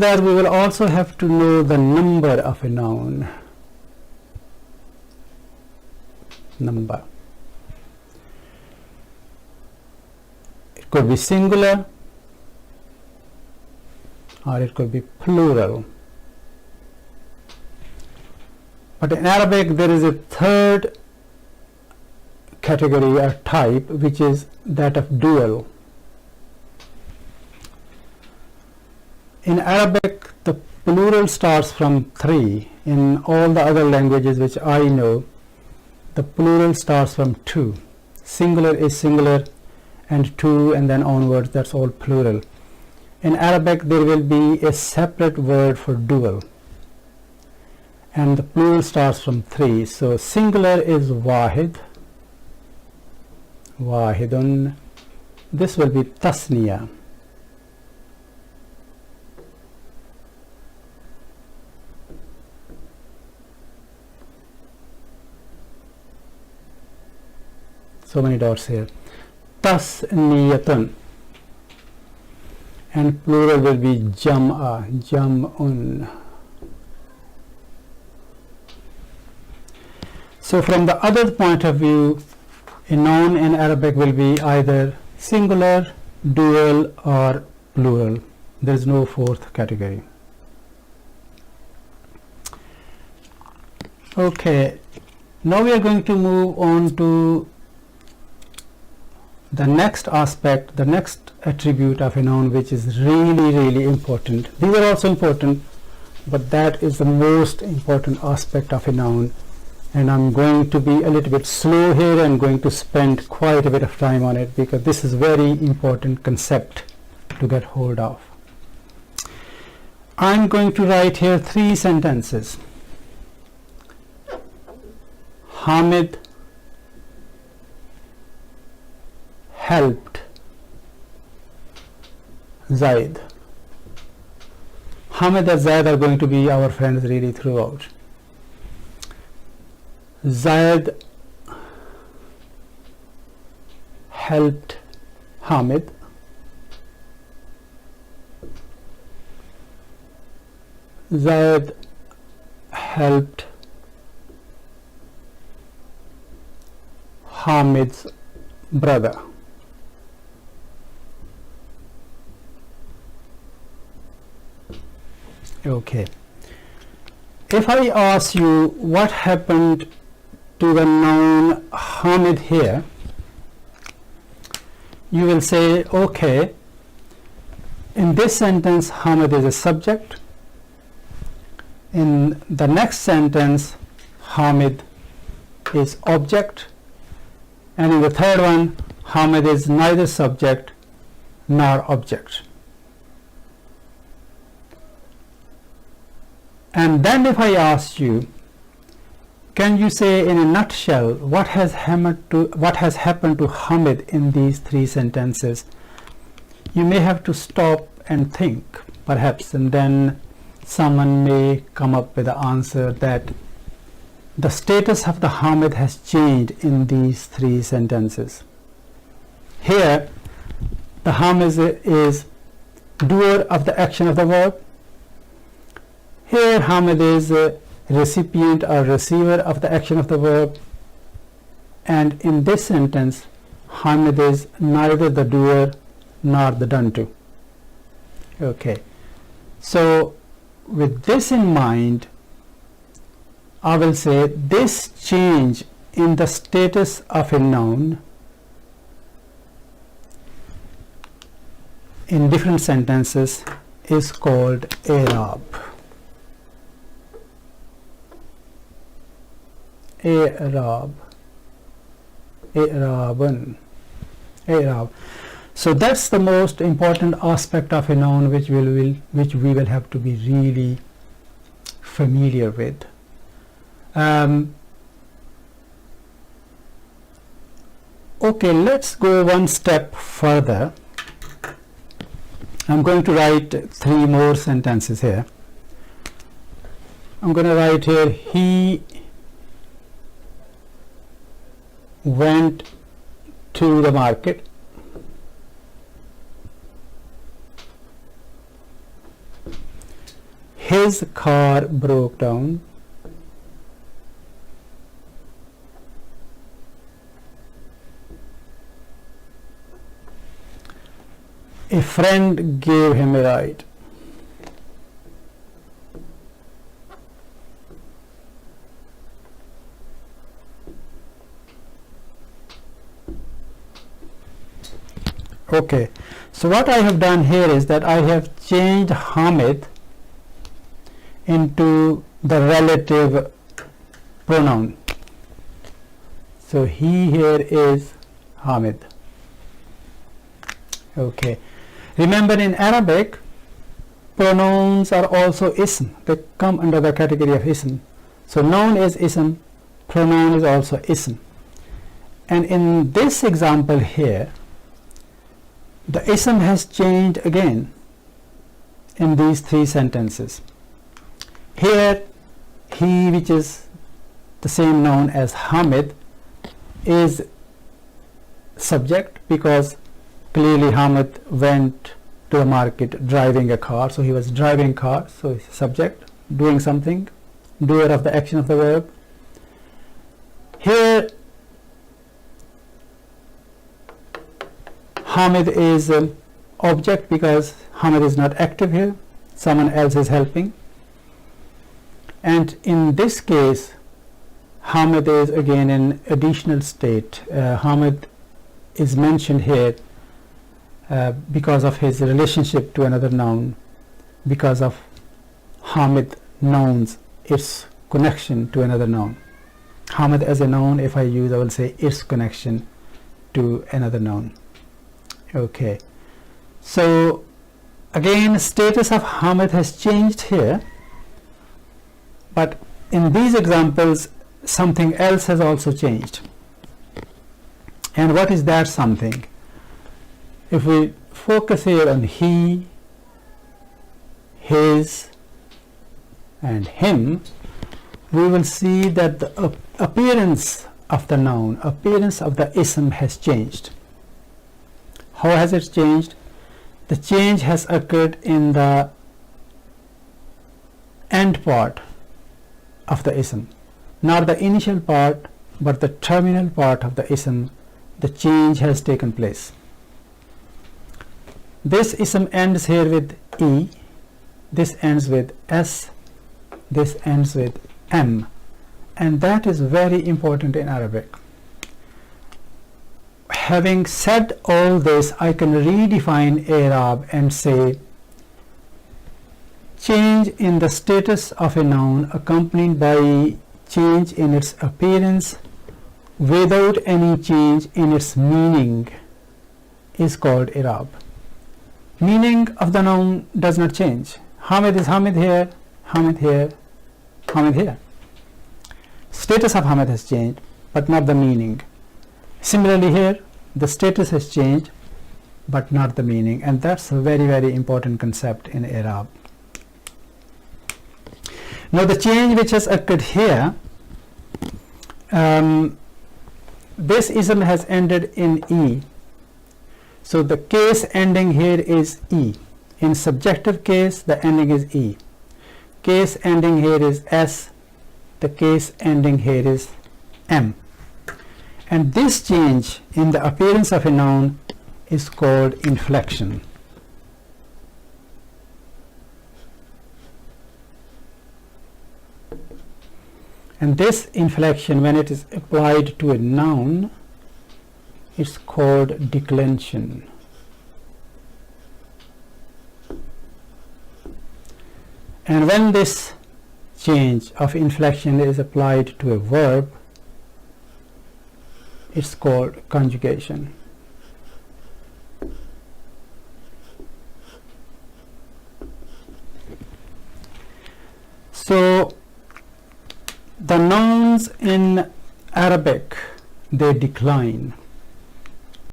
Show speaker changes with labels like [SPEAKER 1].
[SPEAKER 1] that we will also have to know the number of a noun. Number. It could be singular or it could be plural. But in Arabic there is a third category or type, which is that of dual. In Arabic the plural starts from 3. In all the other languages which I know, the plural starts from 2. Singular is singular and 2 and then onwards, that's all plural. In Arabic there will be a separate word for dual, and the plural starts from 3. So singular is wahid, wahidun. This will be tasniya. So many dots here. Tasniyatun. And plural will be jam'a, jam'un. So from the other point of view, a noun in Arabic will be either singular, dual or plural. There is no fourth category. Okay, now we are going to move on to the next aspect, the next attribute of a noun, which is really important. These are also important, but that is the most important aspect of a noun, and I'm going to be a little bit slow here and going to spend quite a bit of time on it, because this is very important concept to get hold of. I'm going to write here 3 sentences. Hamid helped Zaid. Hamid and Zaid are going to be our friends really throughout. Zaid helped Hamid. Zaid helped Hamid's brother. Okay. If I ask you what happened to the noun Hamid here, you will say, okay, in this sentence Hamid is a subject. In the next sentence Hamid is object, and in the third one Hamid is neither subject nor object. And then if I ask you, can you say in a nutshell what has happened to Hamid in these 3 sentences? You may have to stop and think perhaps, and then someone may come up with the answer that the status of the Hamid has changed in these 3 sentences. Here the Hamid is doer of the action of the verb. Here Hamid is a recipient or receiver of the action of the verb, and in this sentence Hamid is neither the doer nor the done to. Okay, so with this in mind, I will say this change in the status of a noun in different sentences is called i'rab. I'rab, i'rabun, i'rab. So that's the most important aspect of a noun which we will have to be really familiar with. Okay, let's go one step further. I'm going to write 3 more sentences here. I'm going to write here, he went to the market. his car broke down. A friend gave him a ride. Okay, so what I have done here is that I have changed Hamid into the relative pronoun. So he here is Hamid. Okay, remember in Arabic pronouns are also ism, they come under the category of ism. So noun is ism, pronoun is also ism. And in this example here, the ism has changed again in these three sentences. Here, he, which is the same noun as Hamid, is subject because clearly Hamid went to the market driving a car, so he was driving car, so it's subject, doing something, doer of the action of the verb. Here Hamid is object because Hamid is not active here, someone else is helping. And in this case Hamid is again an additional state. Hamid is mentioned here because of his relationship to another noun, because of Hamid nouns, its connection to another noun. Hamid as a noun, if I use, I will say its connection to another noun. Okay, so again status of Hamid has changed here, but in these examples something else has also changed. And what is that something? If we focus here on he, his and him, we will see that the appearance of the noun, appearance of the ism has changed. How has it changed? The change has occurred in the end part of the ism, not the initial part but the terminal part of the ism. The change has taken place. This ism ends here with E, this ends with S, this ends with M, and that is very important in Arabic. Having said all this, I can redefine I'rab and say change in the status of a noun accompanied by change in its appearance without any change in its meaning is called I'rab. Meaning of the noun does not change. Hamid is Hamid here, Hamid here, Hamid here. Status of Hamid has changed, but not the meaning. Similarly here, the status has changed, but not the meaning, and that's a very, very important concept in I'rab. Now the change which has occurred here, this ism has ended in E. So the case ending here is E. In subjective case, the ending is E. Case ending here is S. The case ending here is M. And this change in the appearance of a noun is called inflection. And this inflection, when it is applied to a noun, it's called declension. And when this change of inflection is applied to a verb, it's called conjugation. So the nouns in Arabic, they decline.